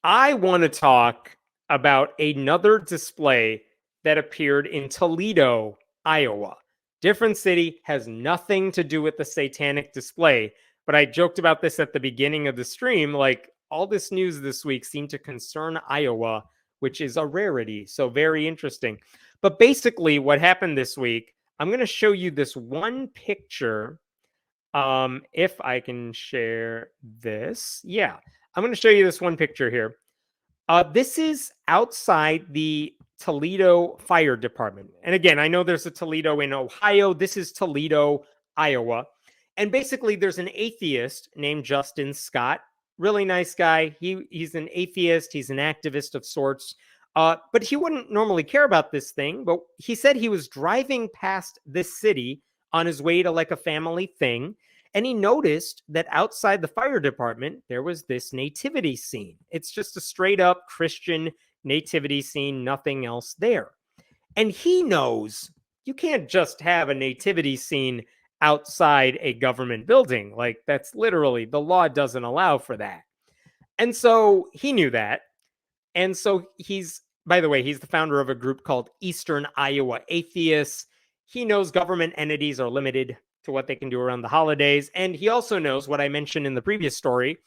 I want to talk about another display that appeared in Toledo, Iowa. Different city, has nothing to do with the satanic display, but I joked about this at the beginning of the stream. Like, all this news this week seemed to concern Iowa, which is a rarity. So, very interesting. But basically, what happened this week, I'm going to show you this one picture. If I can share this. Yeah, I'm going to show you this one picture here. This is outside the Toledo Fire Department. And again, I know there's a Toledo in Ohio. This is Toledo, Iowa. And basically, there's an atheist named Justin Scott. Really nice guy. He's an atheist. He's an activist of sorts. But he wouldn't normally care about this thing. But he said he was driving past this city on his way to like a family thing. And he noticed that outside the fire department, there was this nativity scene. It's just a straight up Christian nativity scene, nothing else there. And he knows you can't just have a nativity scene outside a government building. Like, that's literally, the law doesn't allow for that. And so he knew that. And so by the way, he's the founder of a group called Eastern Iowa Atheists. He knows government entities are limited to what they can do around the holidays. And he also knows what I mentioned in the previous story,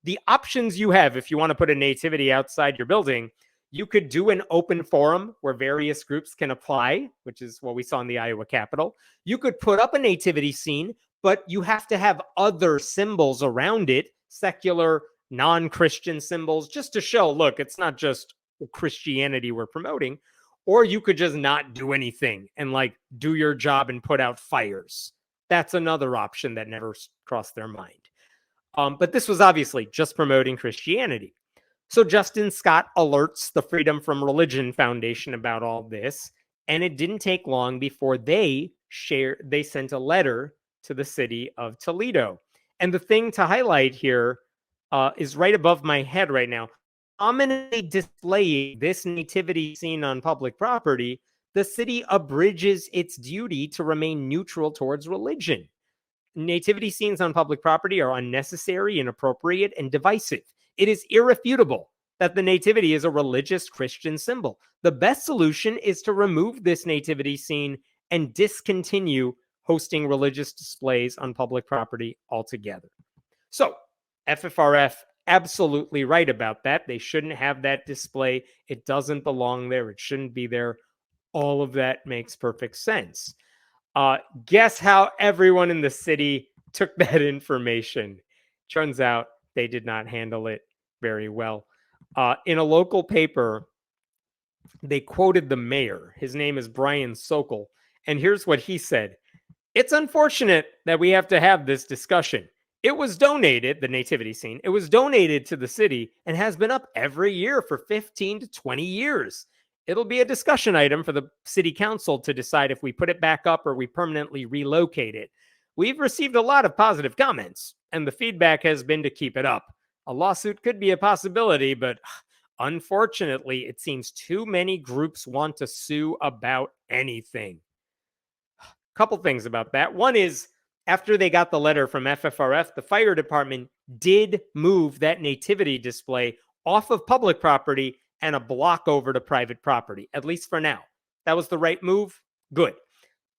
the options you have if you want to put a nativity outside your building. You could do an open forum where various groups can apply, which is what we saw in the Iowa Capitol. You could put up a nativity scene, but you have to have other symbols around it, secular, non-Christian symbols, just to show, look, it's not just Christianity we're promoting. Or you could just not do anything and like do your job and put out fires. That's another option that never crossed their mind. But this was obviously just promoting Christianity. So Justin Scott alerts the Freedom from Religion Foundation about all this, and it didn't take long before they sent a letter to the city of Toledo. And the thing to highlight here is right above my head right now. Prominently displaying this nativity scene on public property, the city abridges its duty to remain neutral towards religion. Nativity scenes on public property are unnecessary, inappropriate, and divisive. It is irrefutable that the nativity is a religious Christian symbol. The best solution is to remove this nativity scene and discontinue hosting religious displays on public property altogether. So, FFRF absolutely right about that. They shouldn't have that display. It doesn't belong there. It shouldn't be there. All of that makes perfect sense. Guess how everyone in the city took that information? Turns out they did not handle it very well. In a local paper, they quoted the mayor. His name is Brian Sokol. And here's what he said. It's unfortunate that we have to have this discussion. It was donated, the nativity scene, it was donated to the city and has been up every year for 15 to 20 years. It'll be a discussion item for the city council to decide if we put it back up or we permanently relocate it. We've received a lot of positive comments, and the feedback has been to keep it up. A lawsuit could be a possibility, but unfortunately, it seems too many groups want to sue about anything. Couple things about that. One is, after they got the letter from FFRF, the fire department did move that nativity display off of public property and a block over to private property, at least for now. That was the right move. Good.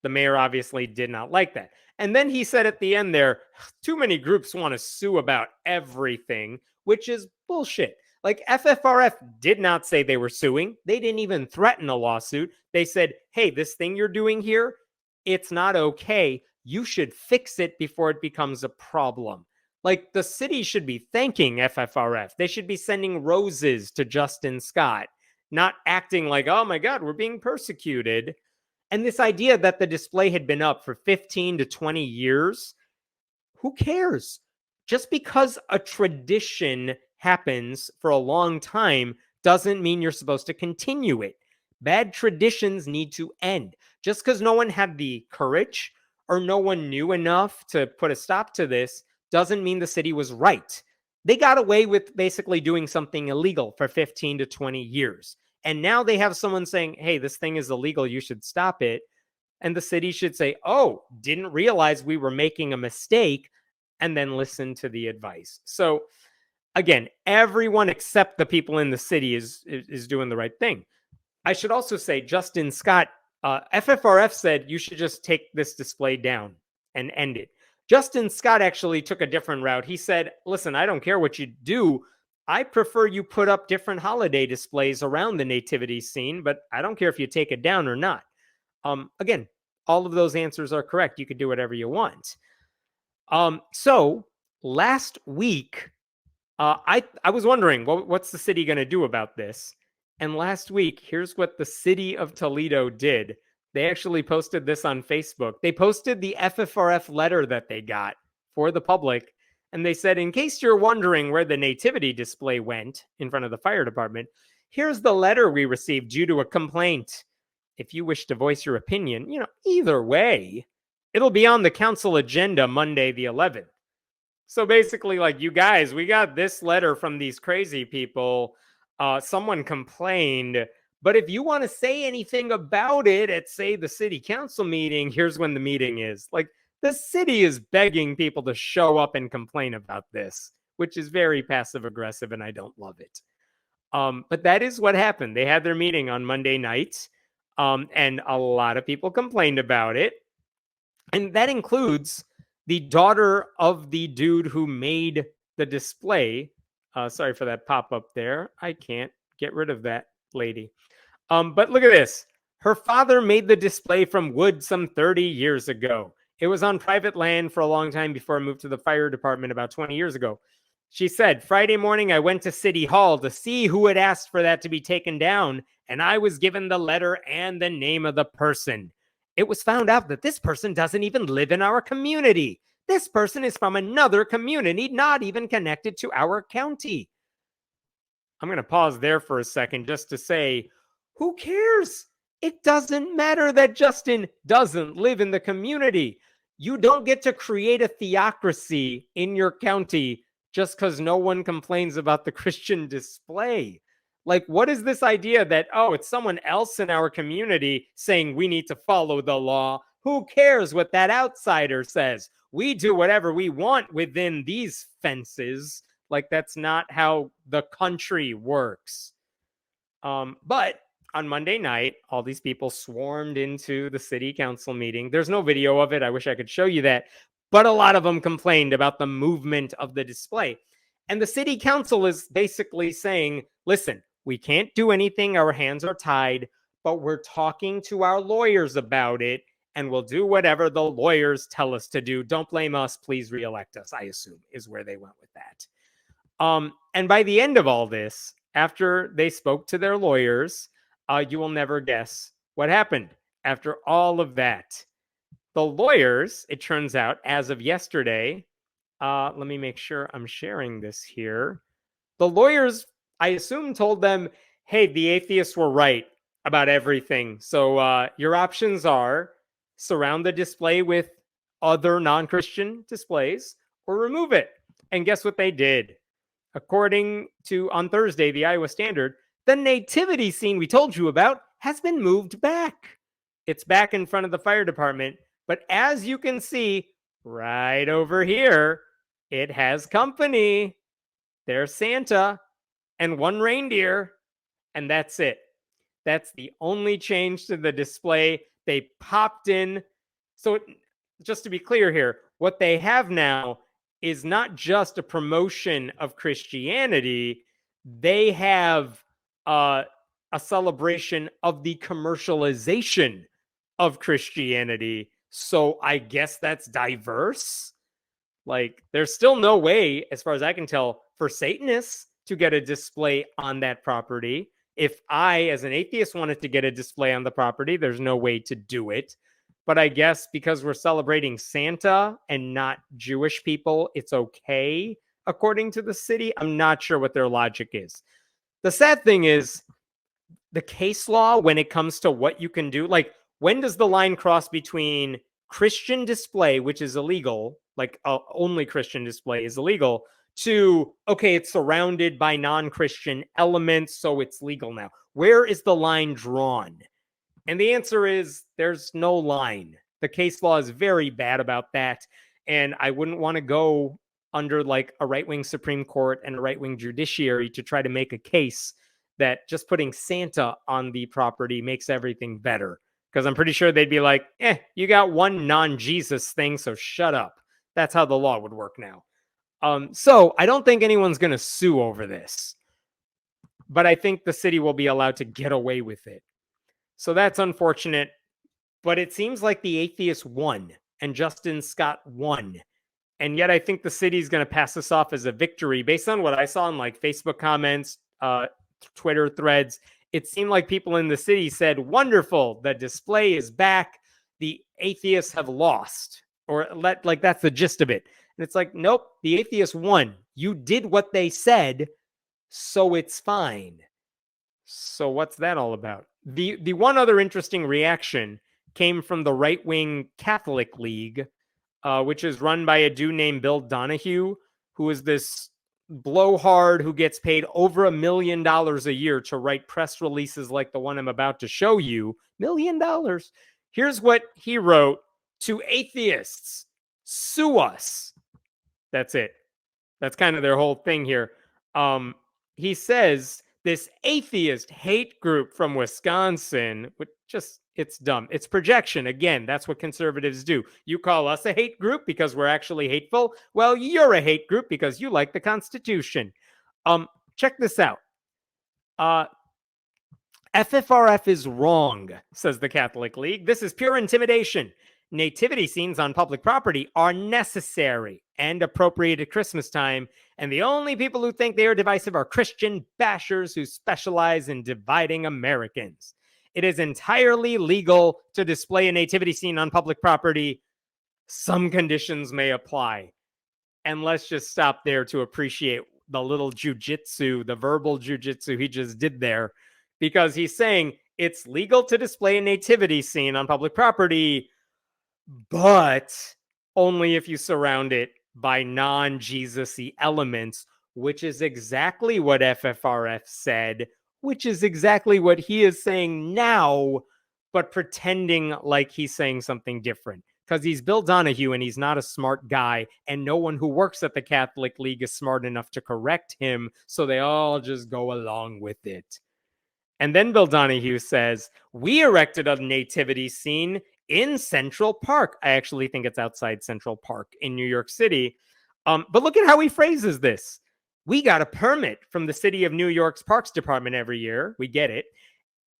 The mayor obviously did not like that. And then he said at the end there, too many groups want to sue about everything, which is bullshit. Like, FFRF did not say they were suing. They didn't even threaten a lawsuit. They said, hey, this thing you're doing here, it's not okay. You should fix it before it becomes a problem. Like, the city should be thanking FFRF. They should be sending roses to Justin Scott, not acting like, oh my God, we're being persecuted. And this idea that the display had been up for 15 to 20 years, who cares? Just because a tradition happens for a long time doesn't mean you're supposed to continue it. Bad traditions need to end. Just because no one had the courage or no one knew enough to put a stop to this doesn't mean the city was right. They got away with basically doing something illegal for 15 to 20 years. And now they have someone saying, hey, this thing is illegal, you should stop it. And the city should say, oh, didn't realize we were making a mistake, and then listen to the advice. So again, everyone except the people in the city is doing the right thing. I should also say, Justin Scott, FFRF said you should just take this display down and end it. Justin Scott actually took a different route. He said, listen, I don't care what you do. I prefer you put up different holiday displays around the nativity scene, but I don't care if you take it down or not. Again, all of those answers are correct. You could do whatever you want. So last week, I was wondering what's the city going to do about this. And last week, here's what the city of Toledo did. They actually posted this on Facebook. They posted the FFRF letter that they got for the public. And they said, in case you're wondering where the nativity display went in front of the fire department, here's the letter we received due to a complaint. If you wish to voice your opinion, either way, it'll be on the council agenda Monday the 11th. So basically, like, you guys, we got this letter from these crazy people. Someone complained, but if you want to say anything about it at, say, the city council meeting, here's when the meeting is. Like, the city is begging people to show up and complain about this, which is very passive aggressive, and I don't love it. But that is what happened. They had their meeting on Monday night, and a lot of people complained about it. And that includes the daughter of the dude who made the display. Sorry for that pop-up there. I can't get rid of that lady. But look at this. Her father made the display from wood some 30 years ago. It was on private land for a long time before I moved to the fire department about 20 years ago. She said, Friday morning, I went to City Hall to see who had asked for that to be taken down, and I was given the letter and the name of the person. It was found out that this person doesn't even live in our community. This person is from another community, not even connected to our county. I'm going to pause there for a second just to say, who cares? It doesn't matter that Justin doesn't live in the community. You don't get to create a theocracy in your county just because no one complains about the Christian display. Like, what is this idea that, oh, it's someone else in our community saying we need to follow the law? Who cares what that outsider says? We do whatever we want within these fences. Like, that's not how the country works. But on Monday night, all these people swarmed into the city council meeting. There's no video of it. I wish I could show you that. But a lot of them complained about the movement of the display. And the city council is basically saying, listen, we can't do anything. Our hands are tied, but we're talking to our lawyers about it, and we'll do whatever the lawyers tell us to do. Don't blame us. Please reelect us, I assume, is where they went with that. And by the end of all this, after they spoke to their lawyers, you will never guess what happened after all of that. The lawyers, it turns out, as of yesterday, let me make sure I'm sharing this here. The lawyers, I assume, told them, hey, the atheists were right about everything. So your options are surround the display with other non-Christian displays or remove it. And guess what they did? According to, on Thursday, the Iowa Standard, the nativity scene we told you about has been moved back. It's back in front of the fire department. But as you can see right over here, it has company. There's Santa and one reindeer, and that's it. That's the only change to the display. They popped in. So just to be clear here, what they have now is not just a promotion of Christianity. They have a celebration of the commercialization of Christianity. So I guess that's diverse. Like, there's still no way, as far as I can tell, for Satanists to get a display on that property. If I, as an atheist, wanted to get a display on the property, there's no way to do it. But I guess because we're celebrating Santa and not Jewish people, it's okay, according to the city. I'm not sure what their logic is. The sad thing is, the case law, when it comes to what you can do, like, when does the line cross between Christian display, which is illegal, like only Christian display is illegal, to, okay, it's surrounded by non-Christian elements, so it's legal now? Where is the line drawn? And the answer is there's no line. The case law is very bad about that. And I wouldn't want to go under like a right-wing Supreme Court and a right-wing judiciary to try to make a case that just putting Santa on the property makes everything better. Because I'm pretty sure they'd be like, you got one non-Jesus thing, so shut up. That's how the law would work now. So I don't think anyone's going to sue over this. But I think the city will be allowed to get away with it. So that's unfortunate. But it seems like the atheists won and Justin Scott won. And yet I think the city's going to pass this off as a victory based on what I saw in like Facebook comments, Twitter threads. It seemed like people in the city said, wonderful, the display is back. The atheists have lost. Or like that's the gist of it. And it's like, nope, the atheists won. You did what they said, so it's fine. So what's that all about? The one other interesting reaction came from the right-wing Catholic League, which is run by a dude named Bill Donahue, who is this blowhard who gets paid over $1 million a year to write press releases like the one I'm about to show you. $1 million. Here's what he wrote to atheists. Sue us. That's it. That's kind of their whole thing here. He says this atheist hate group from Wisconsin, which just, it's dumb. It's projection. Again, that's what conservatives do. You call us a hate group because we're actually hateful. Well, you're a hate group because you like the Constitution. Check this out. FFRF is wrong, says the Catholic League. This is pure intimidation. Nativity scenes on public property are necessary and appropriate at Christmas time, and the only people who think they are divisive are Christian bashers who specialize in dividing Americans. It is entirely legal to display a nativity scene on public property. Some conditions may apply. And let's just stop there to appreciate the little jujitsu, the verbal jujitsu he just did there, because he's saying it's legal to display a nativity scene on public property, but only if you surround it by non-Jesus-y elements, which is exactly what FFRF said, which is exactly what he is saying now, but pretending like he's saying something different. Because he's Bill Donahue and he's not a smart guy, and no one who works at the Catholic League is smart enough to correct him, so they all just go along with it. And then Bill Donahue says, we erected a nativity scene in Central Park. I actually think it's outside Central Park in New York City. But look at how he phrases this. We got a permit from the city of New York's Parks Department every year. We get it.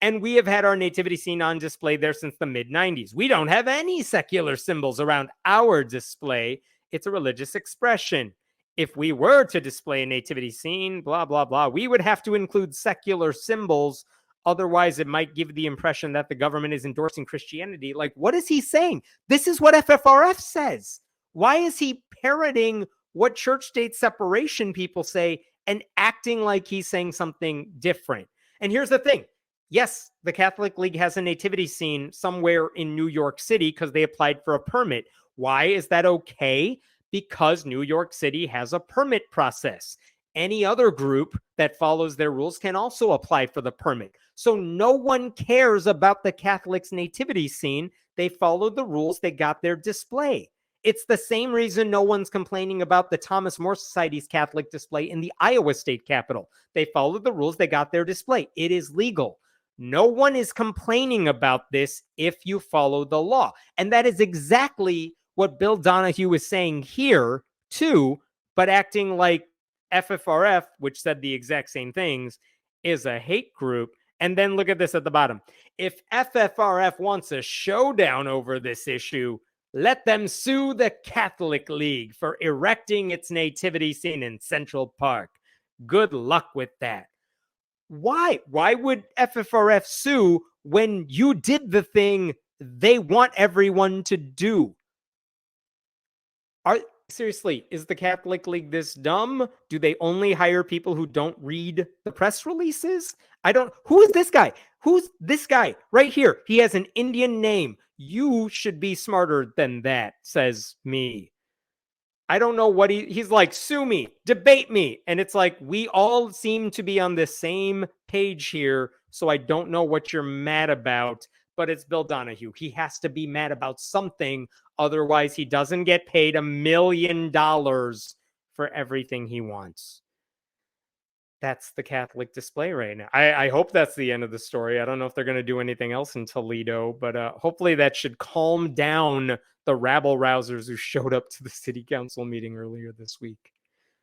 And we have had our nativity scene on display there since the mid-90s. We don't have any secular symbols around our display. It's a religious expression. If we were to display a nativity scene, blah, blah, blah, we would have to include secular symbols. Otherwise, it might give the impression that the government is endorsing Christianity. Like, what is he saying? This is what FFRF says. Why is he parroting what church-state separation people say and acting like he's saying something different? And here's the thing. Yes, the Catholic League has a nativity scene somewhere in New York City because they applied for a permit. Why is that okay? Because New York City has a permit process. Any other group that follows their rules can also apply for the permit. So no one cares about the Catholics' nativity scene. They followed the rules. They got their display. It's the same reason no one's complaining about the Thomas More Society's Catholic display in the Iowa State Capitol. They followed the rules. They got their display. It is legal. No one is complaining about this if you follow the law. And that is exactly what Bill Donahue is saying here, too, but acting like FFRF, which said the exact same things, is a hate group. And then look at this at the bottom. If FFRF wants a showdown over this issue, let them sue the Catholic League for erecting its nativity scene in Central Park. Good luck with that. Why? Why would FFRF sue when you did the thing they want everyone to do? Seriously, is the Catholic League this dumb? Do they only hire people who don't read the press releases? Who is this guy? Who's this guy right here? He has an Indian name. You should be smarter than that, says me. I don't know what he's like, sue me, debate me. And it's like, we all seem to be on the same page here. So I don't know what you're mad about, but it's Bill Donahue. He has to be mad about something. Otherwise, he doesn't get paid $1 million for everything he wants. That's the Catholic display right now. I hope that's the end of the story. I don't know if they're going to do anything else in Toledo, but hopefully that should calm down the rabble rousers who showed up to the city council meeting earlier this week.